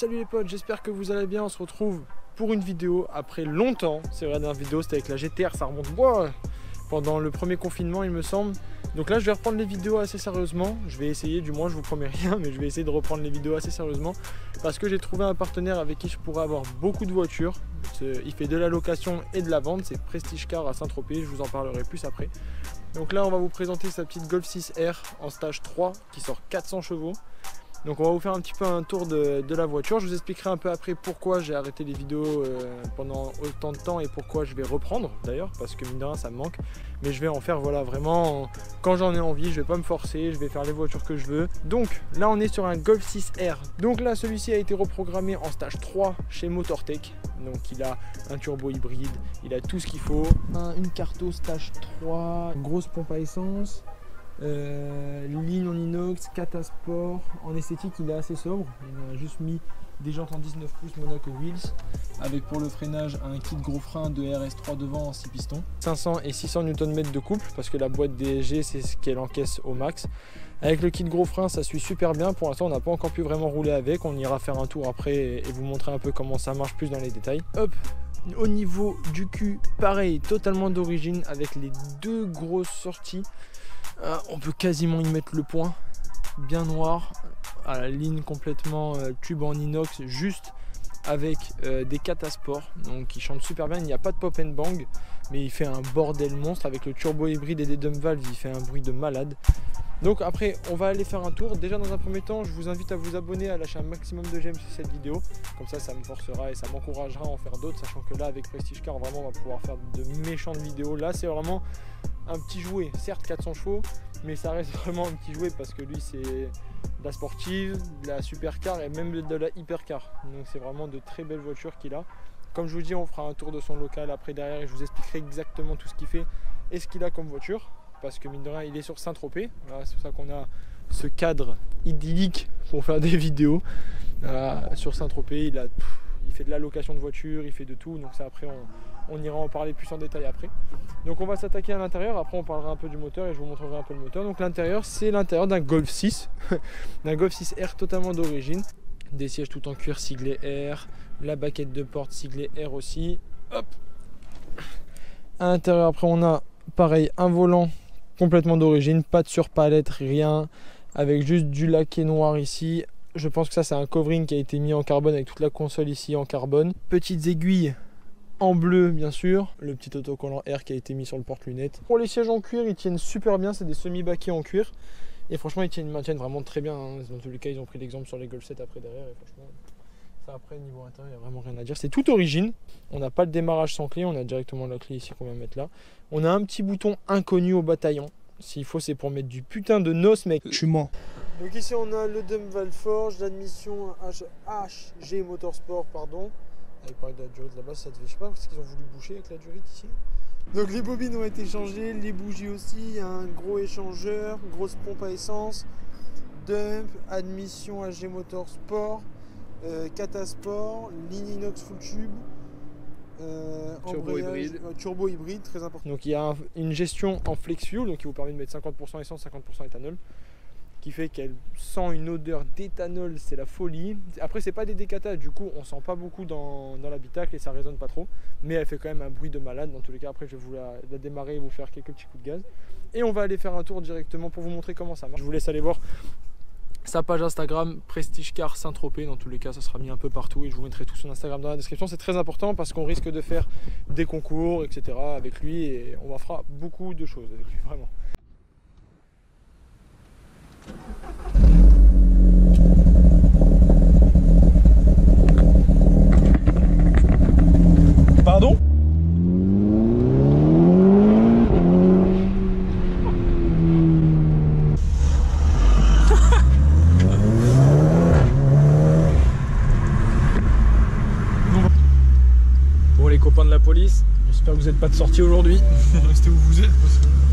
Salut les potes, j'espère que vous allez bien. On se retrouve pour une vidéo après longtemps. C'est vrai, la dernière vidéo c'était avec la GTR, ça remonte pendant le premier confinement il me semble. Donc là je vais reprendre les vidéos assez sérieusement. Je vais essayer, du moins je vous promets rien, mais je vais essayer de reprendre les vidéos assez sérieusement. Parce que j'ai trouvé un partenaire avec qui je pourrais avoir beaucoup de voitures. Il fait de la location et de la vente, c'est Prestige Car à Saint-Tropez, je vous en parlerai plus après. Donc là on va vous présenter sa petite Golf 6R en stage 3 qui sort 400 chevaux. Donc on va vous faire un petit peu un tour de la voiture. Je vous expliquerai un peu après pourquoi j'ai arrêté les vidéos pendant autant de temps et pourquoi je vais reprendre d'ailleurs, parce que mine de rien ça me manque. Mais je vais en faire voilà vraiment quand j'en ai envie, je vais pas me forcer, je vais faire les voitures que je veux. Donc là on est sur un Golf 6R. Donc là celui-ci a été reprogrammé en stage 3 chez Motortech. Donc il a un turbo hybride, il a tout ce qu'il faut. Une carto stage 3, une grosse pompe à essence. Ligne en inox, Catasport. En esthétique il est assez sobre, il a juste mis des jantes en 19 pouces Monaco Wheels avec pour le freinage un kit gros frein de RS3 devant en 6 pistons, 500 et 600 Nm de couple parce que la boîte DSG c'est ce qu'elle encaisse au max. Avec le kit gros frein ça suit super bien. Pour l'instant on n'a pas encore pu vraiment rouler avec, on ira faire un tour après et vous montrer un peu comment ça marche plus dans les détails. Hop, au niveau du cul pareil, totalement d'origine avec les deux grosses sorties. On peut quasiment y mettre le point, bien noir, à la ligne complètement tube en inox, juste avec des Catasport, donc qui chantent super bien. Il n'y a pas de pop and bang, mais il fait un bordel monstre avec le turbo hybride et des dump valves, il fait un bruit de malade. Donc après on va aller faire un tour. Déjà dans un premier temps je vous invite à vous abonner, à lâcher un maximum de j'aime sur cette vidéo, comme ça me forcera et ça m'encouragera à en faire d'autres, sachant que là avec Prestige Car vraiment on va pouvoir faire de méchantes vidéos. Là c'est vraiment un petit jouet, certes 400 chevaux, mais ça reste vraiment un petit jouet parce que lui c'est de la sportive, de la supercar et même de la hypercar. Donc c'est vraiment de très belles voitures qu'il a. Comme je vous dis, on fera un tour de son local après derrière et je vous expliquerai exactement tout ce qu'il fait et ce qu'il a comme voiture. Parce que mine de rien il est sur Saint-Tropez, voilà, c'est pour ça qu'on a ce cadre idyllique pour faire des vidéos. Sur Saint-Tropez il fait de la location de voitures, il fait de tout, donc ça après on ira en parler plus en détail après. Donc on va s'attaquer à l'intérieur, après on parlera un peu du moteur et je vous montrerai un peu le moteur. Donc l'intérieur c'est l'intérieur d'un Golf 6, d'un Golf 6R totalement d'origine. Des sièges tout en cuir siglé R, la baquette de porte siglée R aussi. Hop. À l'intérieur après on a pareil un volant complètement d'origine, pas de surpalette, rien, avec juste du laqué noir ici. Je pense que ça c'est un covering qui a été mis en carbone avec toute la console ici en carbone. Petites aiguilles en bleu bien sûr, le petit autocollant R qui a été mis sur le porte-lunettes. Pour les sièges en cuir ils tiennent super bien, c'est des semi-baquets en cuir et franchement ils maintiennent vraiment très bien, hein. Dans tous les cas ils ont pris l'exemple sur les Golf 7 après derrière et franchement ça après niveau intérieur il n'y a vraiment rien à dire. C'est toute origine, on n'a pas le démarrage sans clé, on a directement la clé ici qu'on va mettre là. On a un petit bouton inconnu au bataillon, s'il faut c'est pour mettre du putain de nos mec. Je suis mort. Donc ici on a le dump valve forge, l'admission HG Motorsport pardon. Il parlait de la durite là-bas, ça devait, je sais pas ce qu'ils ont voulu boucher avec la durite ici. Donc les bobines ont été changées, les bougies aussi, un gros échangeur, grosse pompe à essence, dump, admission HG Motorsport, Catasport, ligne inox full tube, turbo hybride, très important. Donc il y a une gestion en flex fuel, donc qui vous permet de mettre 50% essence, 50% éthanol, qui fait qu'elle sent une odeur d'éthanol, c'est la folie. Après c'est pas des décatas, du coup on sent pas beaucoup dans l'habitacle et ça résonne pas trop, mais elle fait quand même un bruit de malade. Dans tous les cas après je vais vous la démarrer et vous faire quelques petits coups de gaz et on va aller faire un tour directement pour vous montrer comment ça marche. Je vous laisse aller voir sa page Instagram Prestige Car Saint-Tropez. Dans tous les cas ça sera mis un peu partout et je vous mettrai tout son Instagram dans la description. C'est très important parce qu'on risque de faire des concours etc avec lui et on fera beaucoup de choses avec lui vraiment. Pardon? Bon les copains de la police, j'espère que vous n'êtes pas de sortie aujourd'hui. Restez où vous êtes.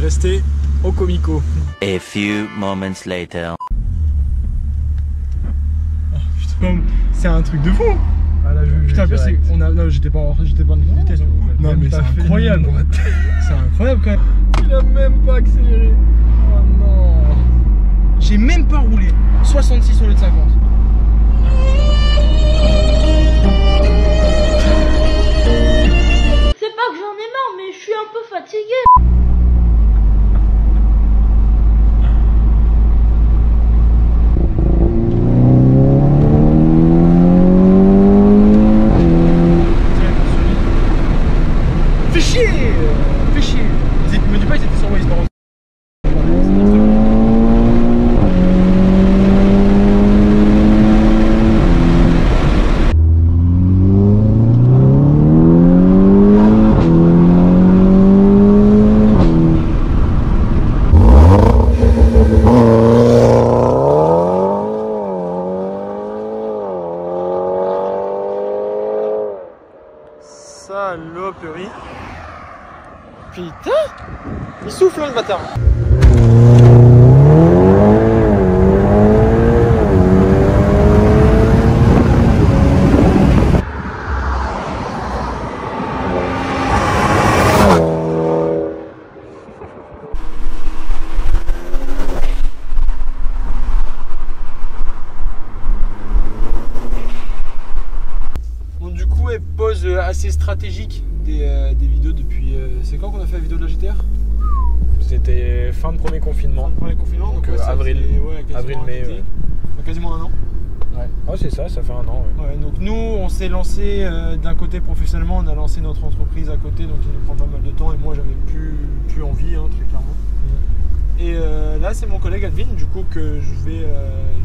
Restez au comico. A few moments later. Oh, putain, c'est un truc de fou. Ah là, putain, non, j'étais pas en vitesse. Non mais c'est incroyable. C'est incroyable quand même. Il a même pas accéléré. Oh non. J'ai même pas roulé. 66 au lieu de 50. j'en ai marre, mais je suis un peu fatiguée. Fais chier. Fais chier. Me dis pas ils étaient sur Waze par contre. Saloperie. Putain, il souffle hein, le bâtard. Bon, du coup, elle pose assez stratégique des vidéos depuis. C'est quand qu'on a fait la vidéo de la GTR? C'était fin de premier confinement. Fin de premier confinement, donc ouais, avril, ouais, avril-mai. Ouais. Quasiment un an. Ouais. Oh, c'est ça, ça fait un an. Ouais. Ouais, donc nous, on s'est lancé d'un côté professionnellement, on a lancé notre entreprise à côté, donc il nous prend pas mal de temps et moi j'avais plus envie, hein, très clairement. Et là, c'est mon collègue Alvin, du coup, que je vais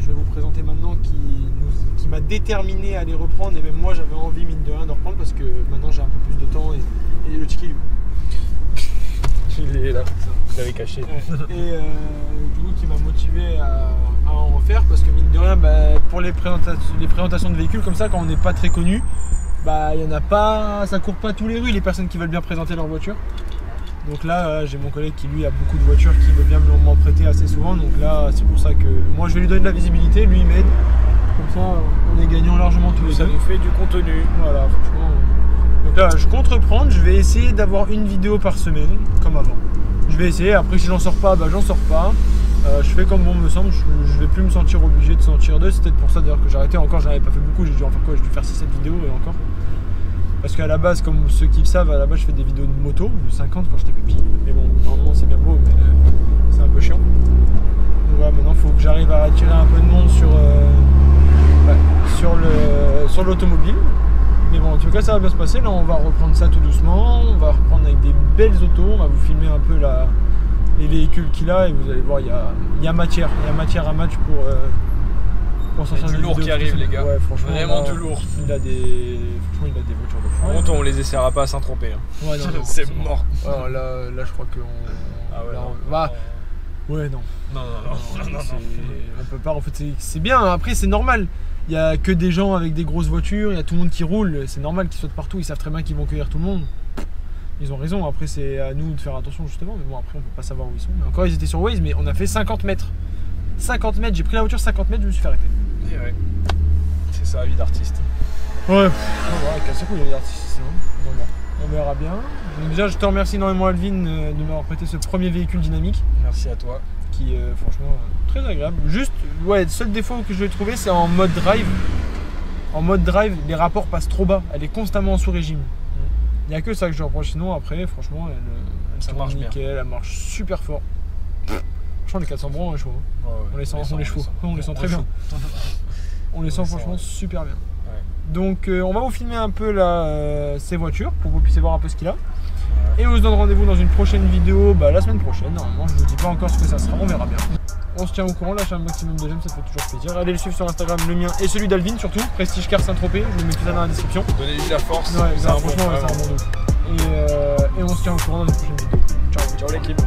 vous présenter maintenant, qui m'a déterminé à les reprendre. Et même moi, j'avais envie, mine de rien, de reprendre parce que maintenant j'ai un peu plus de temps et le ticket. Il est là, vous l'avez caché. Ouais. Et du coup, qui m'a motivé à en refaire parce que, mine de rien, pour les présentations de véhicules comme ça, quand on n'est pas très connu, il y en a pas, ça court pas tous les rues les personnes qui veulent bien présenter leur voiture. Donc là, j'ai mon collègue qui lui a beaucoup de voitures qui veut bien m'en prêter assez souvent. Donc là, c'est pour ça que moi je vais lui donner de la visibilité, lui il m'aide. Comme ça, on est gagnant largement tous les deux. Ça nous fait du contenu. Voilà, franchement. Donc là, je compte reprendre. Je vais essayer d'avoir une vidéo par semaine, comme avant. Je vais essayer. Après, si j'en sors pas, j'en sors pas. Je fais comme bon me semble. Je vais plus me sentir obligé de sortir deux. C'est peut-être pour ça d'ailleurs que j'ai arrêté. Encore, j'en avais pas fait beaucoup. J'ai dû en faire quoi? J'ai dû faire 6-7 vidéos et encore. Parce qu'à la base, comme ceux qui le savent, à la base je fais des vidéos de moto, de 50 quand j'étais petit. Mais bon, normalement c'est bien beau, mais c'est un peu chiant. Donc voilà, maintenant il faut que j'arrive à attirer un peu de monde sur l'automobile. Mais bon, en tout cas ça va bien se passer. Là on va reprendre ça tout doucement. On va reprendre avec des belles autos. On va vous filmer un peu les véhicules qu'il a et vous allez voir, il y a matière. Il y a matière à match pour Il y a du lourd qui arrive, les gars. Ouais, franchement, vraiment du lourd. Il a des voitures de fou. Par contre, on les essaiera pas à Saint-Tropez. Hein. Ouais, non, c'est mort. Ouais, là, je crois que ouais, non. Non. On peut pas. En fait, c'est bien. Après, c'est normal. Il y a que des gens avec des grosses voitures. Il y a tout le monde qui roule. C'est normal qu'ils sautent partout. Ils savent très bien qu'ils vont cueillir tout le monde. Ils ont raison. Après, c'est à nous de faire attention justement. Mais bon, après, on peut pas savoir où ils sont. Mais encore, ils étaient sur Waze, mais on a fait 50 mètres. 50 mètres. J'ai pris la voiture 50 mètres. Je me suis fait arrêter. Et ouais. C'est ça, la vie d'artiste. Ouais, casse couille, les artistes, on verra bien. Donc déjà, je te remercie énormément, Alvin, de m'avoir prêté ce premier véhicule dynamique. Merci à toi. Qui est franchement très agréable. Juste, ouais, le seul défaut que je vais trouver, c'est en mode drive. En mode drive, les rapports passent trop bas. Elle est constamment en sous-régime. Il n'y a que ça que je reproche. Sinon, après, franchement, elle ça tourne marche nickel, bien. elle marche super fort. Franchement, les 400 bras, on les chaud. Hein. Ouais, on les sent très bien. On les sent franchement super bien. Ouais. Donc on va vous filmer un peu ces voitures pour que vous puissiez voir un peu ce qu'il a. Et on se donne rendez-vous dans une prochaine vidéo la semaine prochaine. Normalement, je ne vous dis pas encore ce que ça sera, on verra bien. On se tient au courant, lâchez un maximum de j'aime, ça fait toujours plaisir. Allez le suivre sur Instagram, le mien et celui d'Alvin surtout, Prestige Car Saint-Tropez, je vous mets tout ça dans la description. Donnez-lui la force. Ouais, franchement, c'est un bon dos. Et on se tient au courant dans une prochaine vidéo. Ciao l'équipe.